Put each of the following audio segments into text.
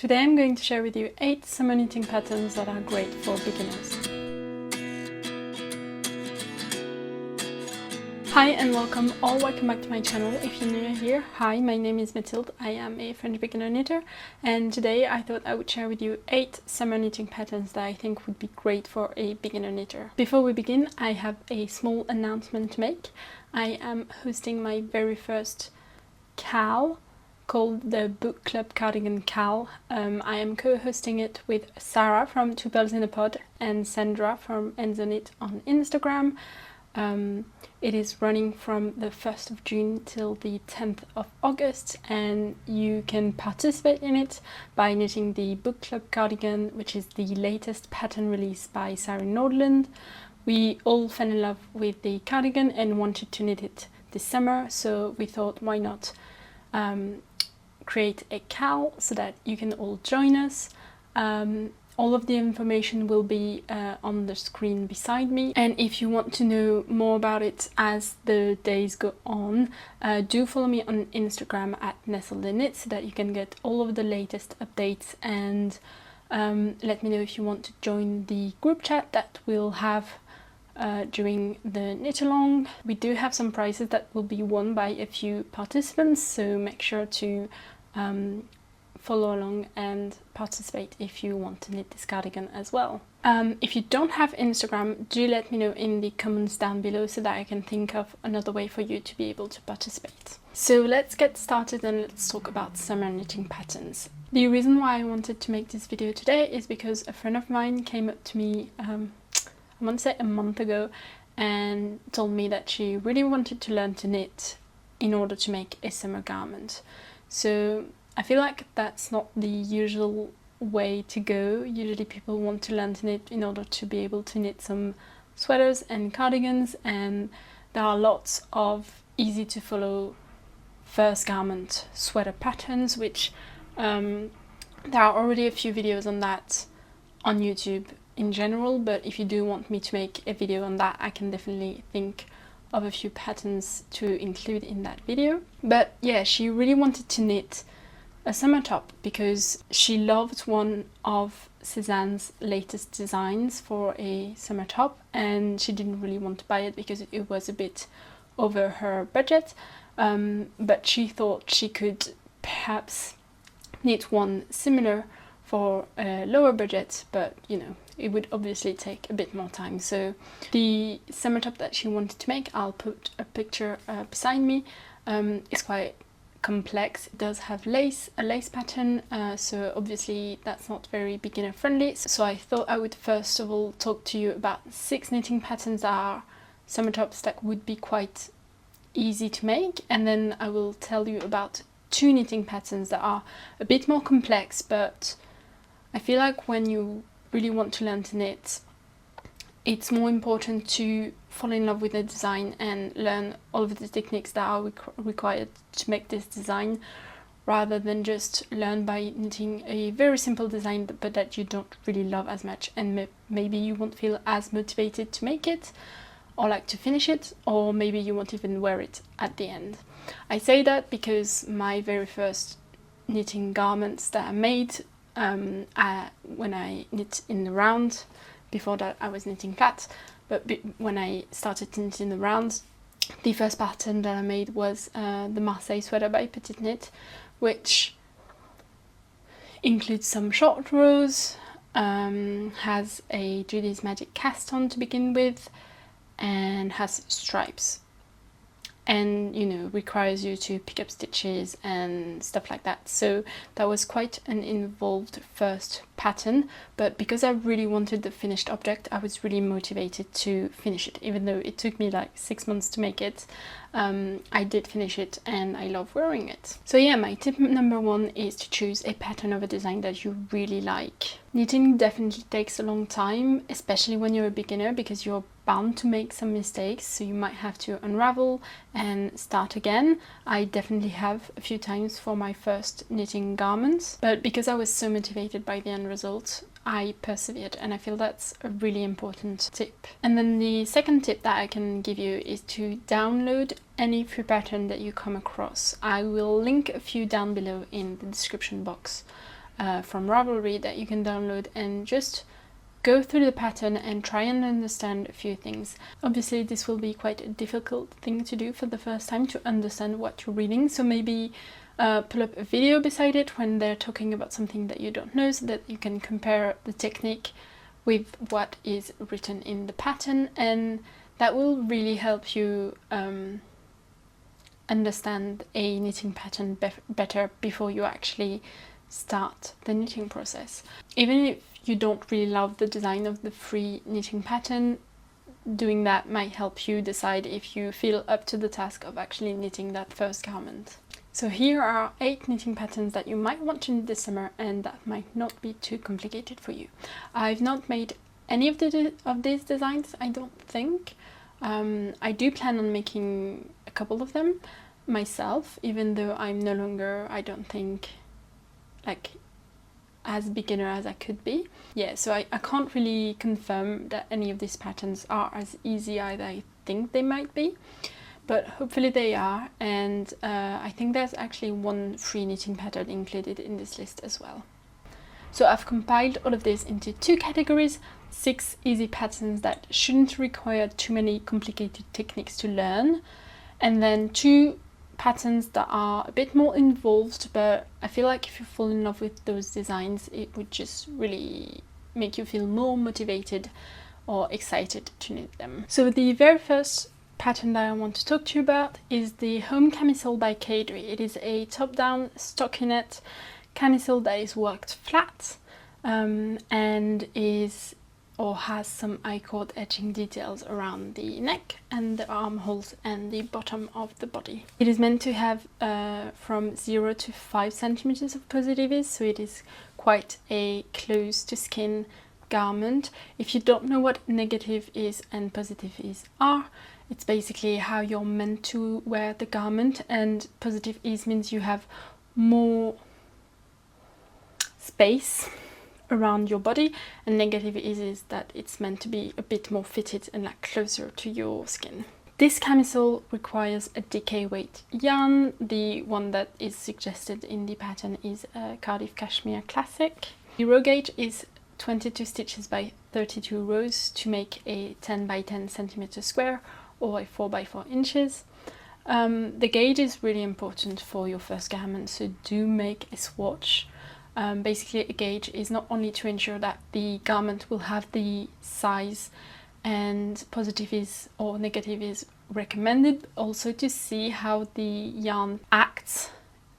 Today I'm going to share with you 8 summer knitting patterns that are great for beginners. Hi and welcome back to my channel. If you're new here, hi, my name is Mathilde. I am a French beginner knitter, and today I thought I would share with you 8 summer knitting patterns that I think would be great for a beginner knitter. Before we begin, I have a small announcement to make. I am hosting my very first KAL called the Book Club Cardigan KAL. I am co-hosting it with Sarah from Two Pearls in a Pod and Sandra from Knit on Instagram. It is running from the 1st of June till the 10th of August, and you can participate in it by knitting the Book Club cardigan, which is the latest pattern release by Sari Nordlund. We all fell in love with the cardigan and wanted to knit it this summer, so we thought, why not create a KAL so that you can all join us. All of the information will be on the screen beside me, and if you want to know more about it as the days go on, do follow me on Instagram at Mathilde so that you can get all of the latest updates, and let me know if you want to join the group chat that we'll have during the knit along. We do have some prizes that will be won by a few participants, so make sure to follow along and participate if you want to knit this cardigan as well. If you don't have Instagram, do let me know in the comments down below so that I can think of another way for you to be able to participate. So let's get started and let's talk about summer knitting patterns. The reason why I wanted to make this video today is because a friend of mine came up to me, I want to say a month ago, and told me that she really wanted to learn to knit in order to make a summer garment. So I feel like that's not the usual way to go. Usually people want to learn to knit in order to be able to knit some sweaters and cardigans, and there are lots of easy to follow first garment sweater patterns, which there are already a few videos on that on YouTube in general, but if you do want me to make a video on that, I can definitely think of a few patterns to include in that video. But yeah, she really wanted to knit a summer top because she loved one of Cézanne's latest designs for a summer top, and she didn't really want to buy it because it was a bit over her budget, but she thought she could perhaps knit one similar for a lower budget, but you know, it would obviously take a bit more time. So the summer top that she wanted to make, I'll put a picture beside me, is quite complex. It does have a lace pattern, so obviously that's not very beginner friendly. So I thought I would first of all talk to you about 6 knitting patterns that are summer tops that would be quite easy to make, and then I will tell you about 2 knitting patterns that are a bit more complex, but I feel like when you really want to learn to knit, it's more important to fall in love with the design and learn all of the techniques that are required to make this design, rather than just learn by knitting a very simple design but that you don't really love as much, and maybe you won't feel as motivated to make it or like to finish it, or maybe you won't even wear it at the end. I say that because my very first knitting garments that I made when I knit in the round, before that I was knitting flat, but when I started knitting the round, the first pattern that I made was the Marseille sweater by Petit Knit, which includes some short rows, has a Judy's Magic cast on to begin with, and has stripes, and you know, requires you to pick up stitches and stuff like that. So that was quite an involved first pattern, but because I really wanted the finished object, I was really motivated to finish it, even though it took me like 6 months to make it. I did finish it and I love wearing it. So yeah, my tip number 1 is to choose a pattern of a design that you really like. Knitting definitely takes a long time, especially when you're a beginner, because you're bound to make some mistakes, so you might have to unravel and start again. I definitely have a few times for my first knitting garments, but because I was so motivated by the end result, I persevered, and I feel that's a really important tip. And then the second tip that I can give you is to download any free pattern that you come across. I will link a few down below in the description box. from Ravelry that you can download and just go through the pattern and try and understand a few things. Obviously this will be quite a difficult thing to do for the first time, to understand what you're reading, so maybe pull up a video beside it when they're talking about something that you don't know, so that you can compare the technique with what is written in the pattern, and that will really help you understand a knitting pattern better before you actually start the knitting process. Even if you don't really love the design of the free knitting pattern, doing that might help you decide if you feel up to the task of actually knitting that first garment. So here are 8 knitting patterns that you might want to knit this summer and that might not be too complicated for you. I've not made any of these designs, I don't think. I do plan on making a couple of them myself, even though I'm no longer, I don't think, like as beginner as I could be. Yeah, so I can't really confirm that any of these patterns are as easy as I think they might be, but hopefully they are, and I think there's actually one free knitting pattern included in this list as well. So I've compiled all of this into 2 categories: 6 easy patterns that shouldn't require too many complicated techniques to learn, and then 2 patterns that are a bit more involved, but I feel like if you fall in love with those designs, it would just really make you feel more motivated or excited to knit them. So the very first pattern that I want to talk to you about is the Home Camisole by KAL. It is a top-down stockinette camisole that is worked flat and is or has some I-cord edging details around the neck and the armholes and the bottom of the body. It is meant to have from 0 to 5 centimeters of positive ease, so it is quite a close to skin garment. If you don't know what negative ease and positive ease are, it's basically how you're meant to wear the garment, and positive ease means you have more space around your body, and negative is that it's meant to be a bit more fitted and like closer to your skin. This camisole requires a DK weight yarn. The one that is suggested in the pattern is a Cardiff Cashmere Classic. The row gauge is 22 stitches by 32 rows to make a 10 by 10 centimeter square or a 4 by 4 inches. The gauge is really important for your first garment, so do make a swatch. Basically, a gauge is not only to ensure that the garment will have the size and positive is or negative is recommended, also to see how the yarn acts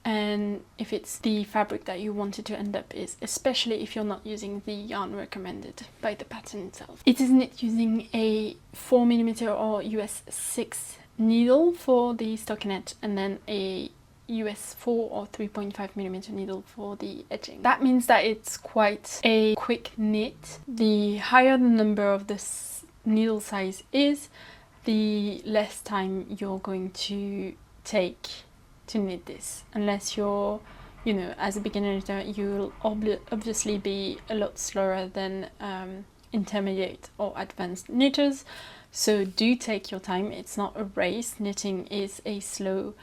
and if it's the fabric that you want it to end up is, especially if you're not using the yarn recommended by the pattern itself. It is knit using a 4mm or US 6 needle for the stockinette, and then a US 4 or 3.5mm needle for the edging. That means that it's quite a quick knit. The higher the number of the needle size is, the less time you're going to take to knit this. Unless you're, you know, as a beginner knitter, you'll obviously be a lot slower than intermediate or advanced knitters. So do take your time. It's not a race. Knitting is a slow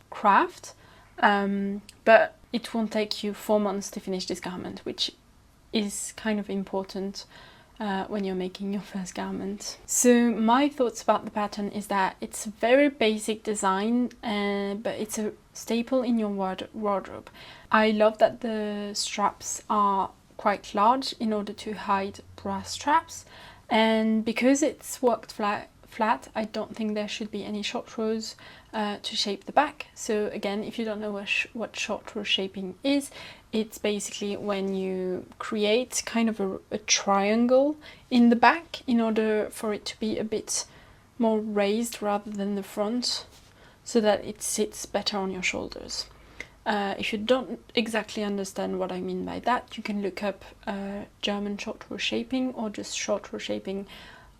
craft. But it won't take you 4 months to finish this garment, which is kind of important when you're making your first garment. So my thoughts about the pattern is that it's a very basic design, but it's a staple in your wardrobe. I love that the straps are quite large in order to hide bra straps, and because it's worked flat, I don't think there should be any short rows to shape the back. So again, if you don't know what short row shaping is, it's basically when you create kind of a triangle in the back in order for it to be a bit more raised rather than the front, so that it sits better on your shoulders. If you don't exactly understand what I mean by that, you can look up German short row shaping or just short row shaping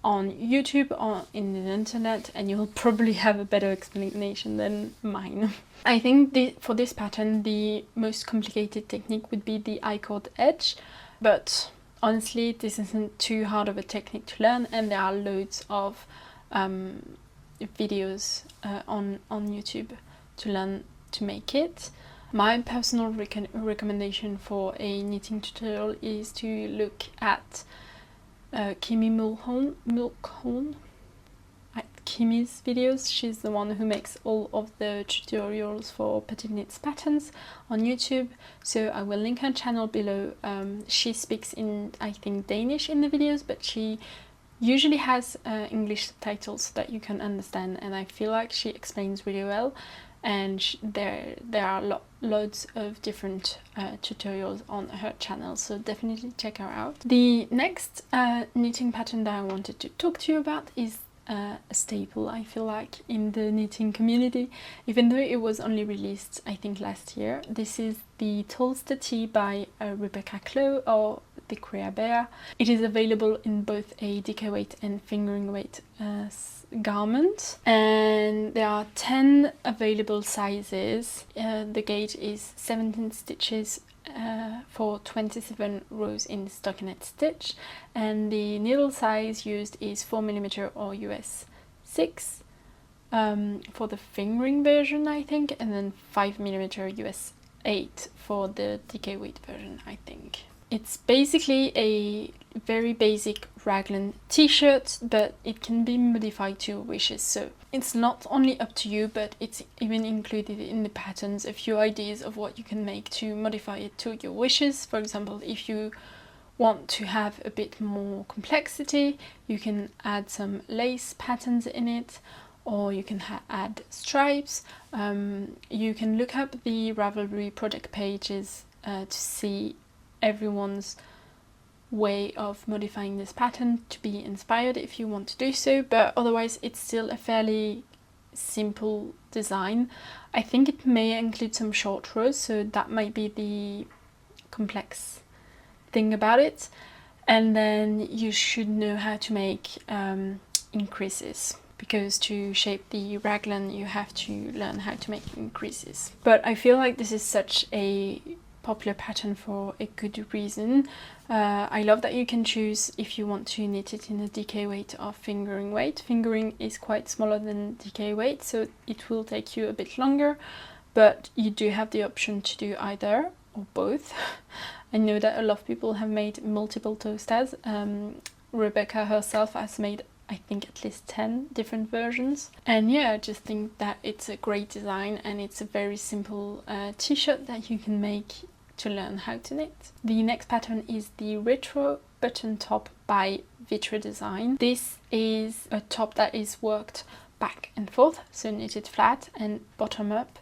on YouTube or in the internet, and you'll probably have a better explanation than mine. I think for this pattern the most complicated technique would be the I-cord edge, but honestly this isn't too hard of a technique to learn, and there are loads of videos on YouTube to learn to make it. My personal recommendation for a knitting tutorial is to look at Kimi's videos. She's the one who makes all of the tutorials for Petit Knits patterns on YouTube, so I will link her channel below. She speaks in, I think, Danish in the videos, but she usually has English subtitles so that you can understand, and I feel like she explains really well, and there are loads of different tutorials on her channel, so definitely check her out. The next knitting pattern that I wanted to talk to you about is a staple, I feel like, in the knitting community, even though it was only released, I think, last year. This is the Tolsta Tee by Rebecca Clow, or the Crea Bear. It is available in both a DK weight and fingering weight garment, and there are 10 available sizes. The gauge is 17 stitches for 27 rows in stockinette stitch, and the needle size used is 4mm or US 6 for the fingering version, I think, and then 5mm US 8 for the DK weight version, I think. It's basically a very basic raglan t-shirt, but it can be modified to your wishes, so it's not only up to you, but it's even included in the patterns a few ideas of what you can make to modify it to your wishes. For example, if you want to have a bit more complexity, you can add some lace patterns in it, or you can add stripes. You can look up the Ravelry project pages to see everyone's way of modifying this pattern to be inspired if you want to do so, but otherwise it's still a fairly simple design. I think it may include some short rows, so that might be the complex thing about it. And then you should know how to make increases, because to shape the raglan you have to learn how to make increases. But I feel like this is such a popular pattern for a good reason. I love that you can choose if you want to knit it in a DK weight or fingering weight. Fingering is quite smaller than DK weight, so it will take you a bit longer, but you do have the option to do either or both. I know that a lot of people have made multiple Tolstas. Rebecca herself has made, I think, at least 10 different versions. And yeah, I just think that it's a great design, and it's a very simple t-shirt that you can make to learn how to knit. The next pattern is the retro button top by Witre design. This is a top that is worked back and forth, so knitted flat and bottom up,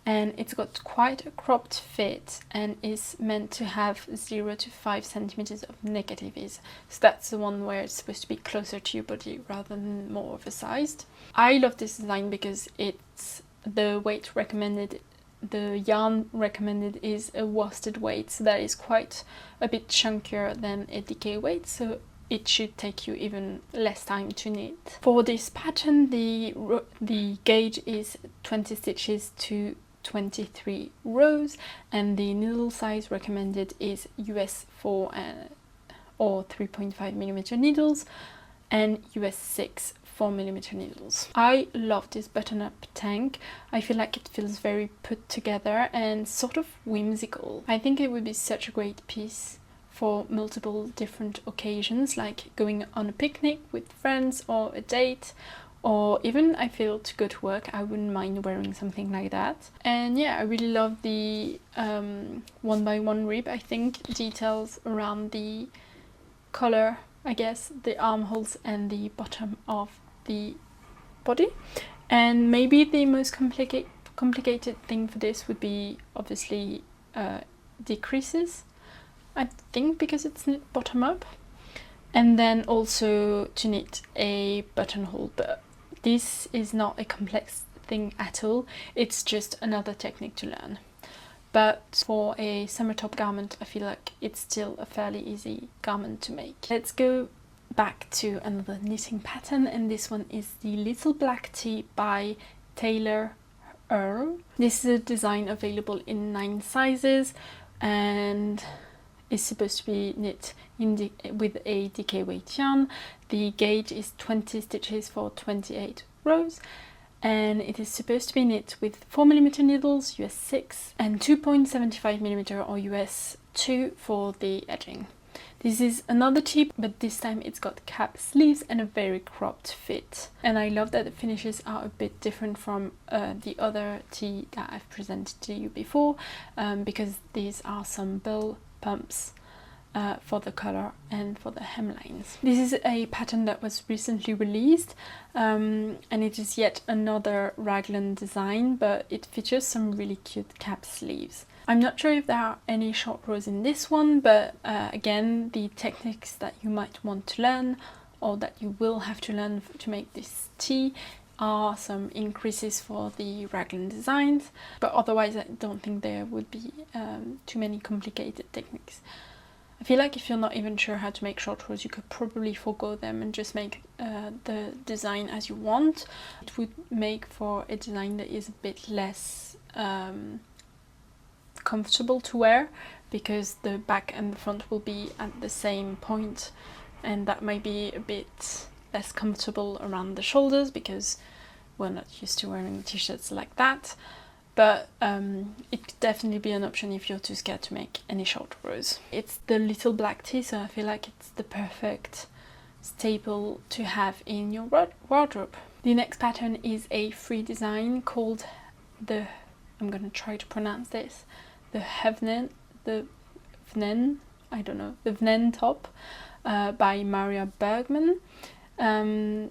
and it's got quite a cropped fit and is meant to have 0 to 5 centimeters of negative ease. So that's the one where it's supposed to be closer to your body rather than more oversized. I love this design because it's the weight recommended, the yarn recommended is a worsted weight, so that is quite a bit chunkier than a DK weight, so it should take you even less time to knit. For this pattern, the gauge is 20 stitches to 23 rows, and the needle size recommended is US 4 or 3.5mm needles, and US 6 4mm needles. I love this button-up tank. I feel like it feels very put together and sort of whimsical. I think it would be such a great piece for multiple different occasions, like going on a picnic with friends or a date, or even, I feel, to go to work. I wouldn't mind wearing something like that. And yeah, I really love the 1x1 rib, I think, details around the collar, I guess, the armholes and the bottom of the body. And maybe the most complicated thing for this would be obviously decreases, I think, because it's knit bottom up, and then also to knit a buttonhole. But this is not a complex thing at all, it's just another technique to learn. But for a summer top garment, I feel like it's still a fairly easy garment to make. Let's go back to another knitting pattern, and this one is the Little Black Tee by Tayler, Earl. This is a design available in 9 sizes and is supposed to be knit with a DK weight yarn. The gauge is 20 stitches for 28 rows, and it is supposed to be knit with 4mm needles, US 6, and 2.75mm or US 2 for the edging. This is another tee, but this time it's got cap sleeves and a very cropped fit. And I love that the finishes are a bit different from the other tee that I've presented to you before, because these are some bell pumps for the collar and for the hemlines. This is a pattern that was recently released, and it is yet another raglan design, but it features some really cute cap sleeves. I'm not sure if there are any short rows in this one, but again, the techniques that you might want to learn, or that you will have to learn to make this tee, are some increases for the raglan designs, but otherwise I don't think there would be too many complicated techniques. I feel like if you're not even sure how to make short rows, you could probably forego them and just make the design as you want. It would make for a design that is a bit less comfortable to wear, because the back and the front will be at the same point, and that might be a bit less comfortable around the shoulders because we're not used to wearing t-shirts like that. But it could definitely be an option if you're too scared to make any short rows. It's the little black tee, so I feel like it's the perfect staple to have in your wardrobe. The next pattern is a free design called I'm gonna try to pronounce this, the Hven top by Maria Bergman.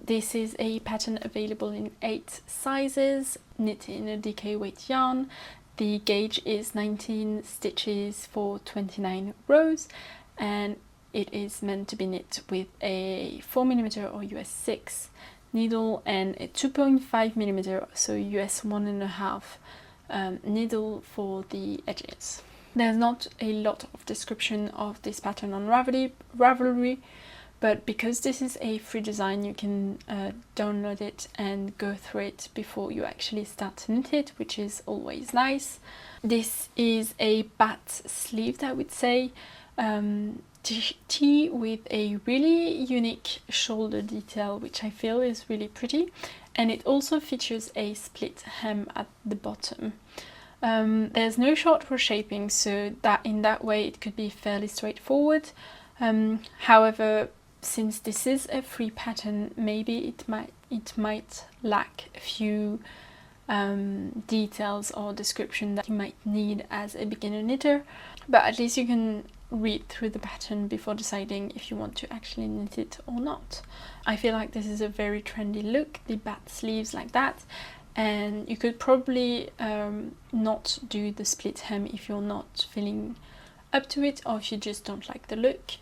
This is a pattern available in 8 sizes, knit in a DK weight yarn. The gauge is 19 stitches for 29 rows, and it is meant to be knit with a 4mm or US 6 needle and a 2.5mm, so US 1.5 needle for the edges. There's not a lot of description of this pattern on Ravelry, but because this is a free design, you can download it and go through it before you actually start to knit it, which is always nice. This is a bat sleeved, I would say, tee with a really unique shoulder detail, which I feel is really pretty, and it also features a split hem at the bottom. There's no short row shaping, so that in that way it could be fairly straightforward. However, since this is a free pattern, maybe it might lack a few details or description that you might need as a beginner knitter, but at least you can read through the pattern before deciding if you want to actually knit it or not. I feel like this is a very trendy look, the bat sleeves like that, and you could probably not do the split hem if you're not feeling up to it, or if you just don't like the look.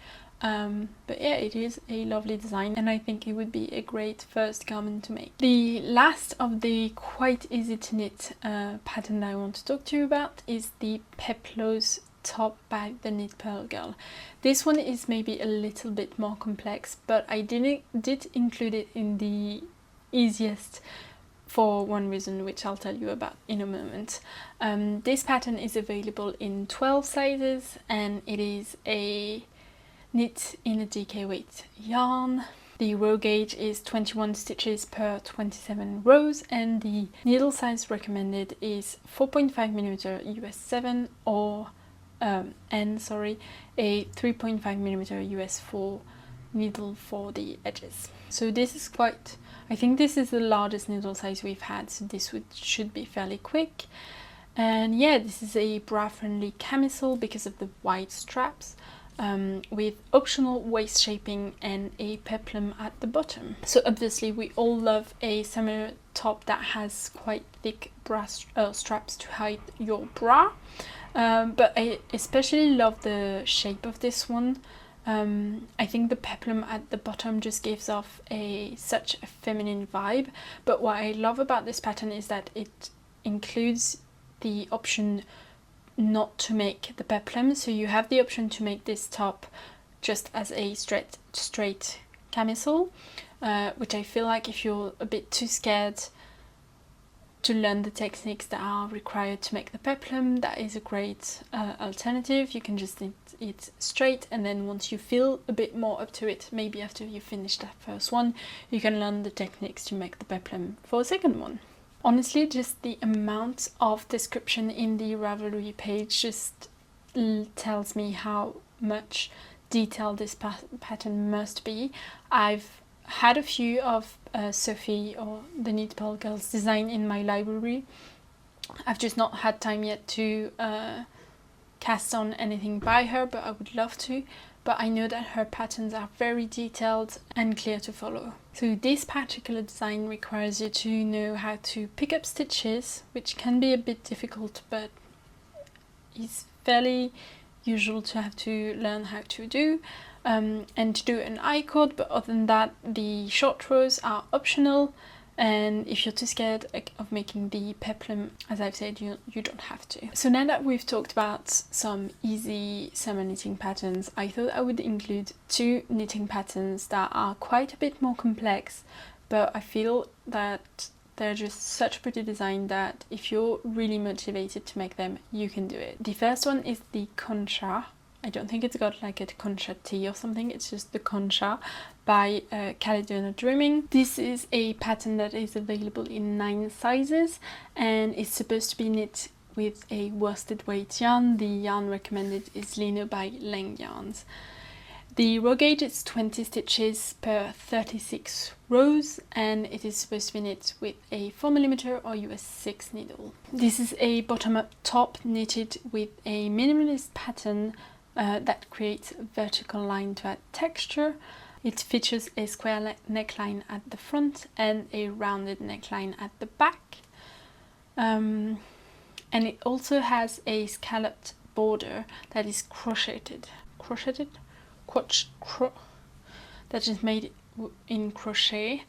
But yeah, it is a lovely design, and I think it would be a great first garment to make. The last of the quite easy to knit pattern that I want to talk to you about is the Peplos top by the Knit Purl Girl. This one is maybe a little bit more complex, but I did include it in the easiest for one reason, which I'll tell you about in a moment. This pattern is available in 12 sizes, and it is a knit in a DK weight yarn. The row gauge is 21 stitches per 27 rows, and the needle size recommended is 4.5mm US 7 or a 3.5mm US 4 needle for the edges. So this is I think this is the largest needle size we've had, so this should be fairly quick. And yeah, this is a bra-friendly camisole because of the wide straps, with optional waist shaping and a peplum at the bottom. So obviously we all love a summer top that has quite thick bra straps to hide your bra, but I especially love the shape of this one. I think the peplum at the bottom just gives off such a feminine vibe, but what I love about this pattern is that it includes the option not to make the peplum, so you have the option to make this top just as a straight camisole, which I feel like if you're a bit too scared to learn the techniques that are required to make the peplum, that is a great alternative. You can just knit it straight, and then once you feel a bit more up to it, maybe after you finish that first one, you can learn the techniques to make the peplum for a second one. Honestly, just the amount of description in the Ravelry page just tells me how much detail this pattern must be. I've had a few of Sophie or the Knit Pearl Girls design in my library. I've just not had time yet to cast on anything by her, but I would love to. But I know that her patterns are very detailed and clear to follow. So this particular design requires you to know how to pick up stitches, which can be a bit difficult, but it's fairly usual to have to learn how to do, and to do an I-cord. But other than that, the short rows are optional. And if you're too scared of making the peplum, as I've said, you don't have to. So now that we've talked about some easy summer knitting patterns, I thought I would include 2 knitting patterns that are quite a bit more complex, but I feel that they're just such a pretty design that if you're really motivated to make them, you can do it. The first one is the Concha. I don't think it's got like a Concha Tee or something, it's just the Concha by Caledonia Dreamin. This is a pattern that is available in 9 sizes and it's supposed to be knit with a worsted weight yarn. The yarn recommended is Lino by Lang Yarns. The row gauge is 20 stitches per 36 rows and it is supposed to be knit with a 4mm or US 6 needle. This is a bottom-up top knitted with a minimalist pattern that creates a vertical line to add texture. It features a square neckline at the front and a rounded neckline at the back. And it also has a scalloped border that is crocheted. That is made in crochet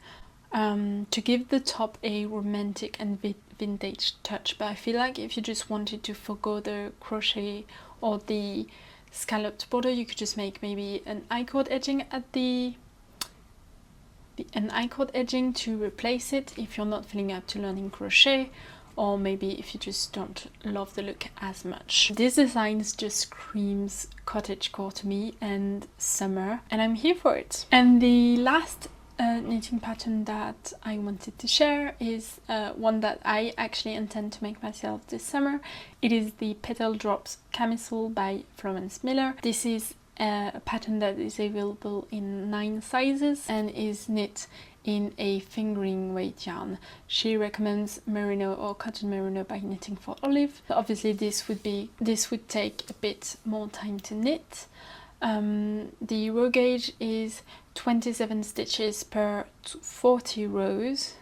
to give the top a romantic and vintage touch. But I feel like if you just wanted to forgo the crochet or the scalloped border, you could just make maybe an I-cord edging at an I-cord edging to replace it if you're not feeling up to learning crochet, or maybe if you just don't love the look as much. This design just screams cottagecore to me and summer, and I'm here for it. And the last knitting pattern that I wanted to share is one that I actually intend to make myself this summer. It is the Petal Drops Camisole by Florence Miller. This is a pattern that is available in 9 sizes and is knit in a fingering weight yarn. She recommends merino or cotton merino by Knitting for Olive. Obviously this would take a bit more time to knit. The row gauge is 27 stitches per 40 rows,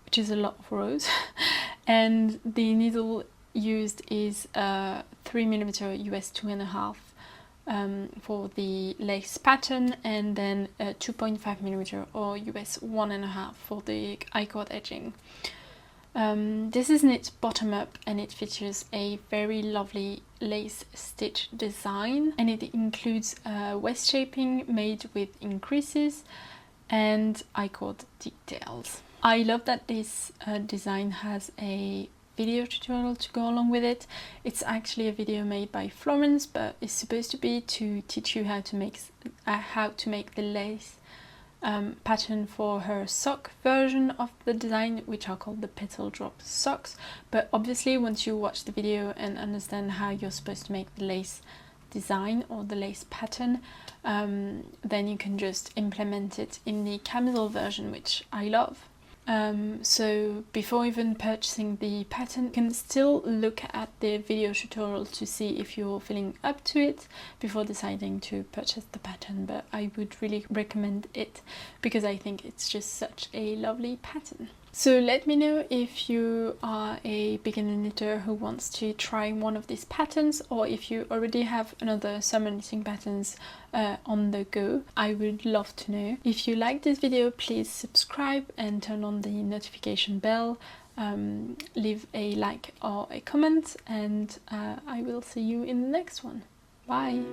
which is a lot of rows, and the needle used is 3mm US 2.5 for the lace pattern, and then 2.5mm or US 1.5 for the I-cord edging. This is knit bottom up and it features a very lovely lace stitch design, and it includes waist shaping made with increases and I-cord details. I love that this design has a video tutorial to go along with it. It's actually a video made by Florence, but it's supposed to be to teach you how to make the lace pattern for her sock version of the design, which are called the Petal Drop socks. But obviously once you watch the video and understand how you're supposed to make the lace design or the lace pattern, then you can just implement it in the camisole version, which I love. So before even purchasing the pattern, you can still look at the video tutorial to see if you're feeling up to it before deciding to purchase the pattern. But I would really recommend it because I think it's just such a lovely pattern. So let me know if you are a beginner knitter who wants to try one of these patterns, or if you already have another summer knitting patterns on the go. I would love to know. If you like this video, please subscribe and turn on the notification bell. Leave a like or a comment, and I will see you in the next one. Bye!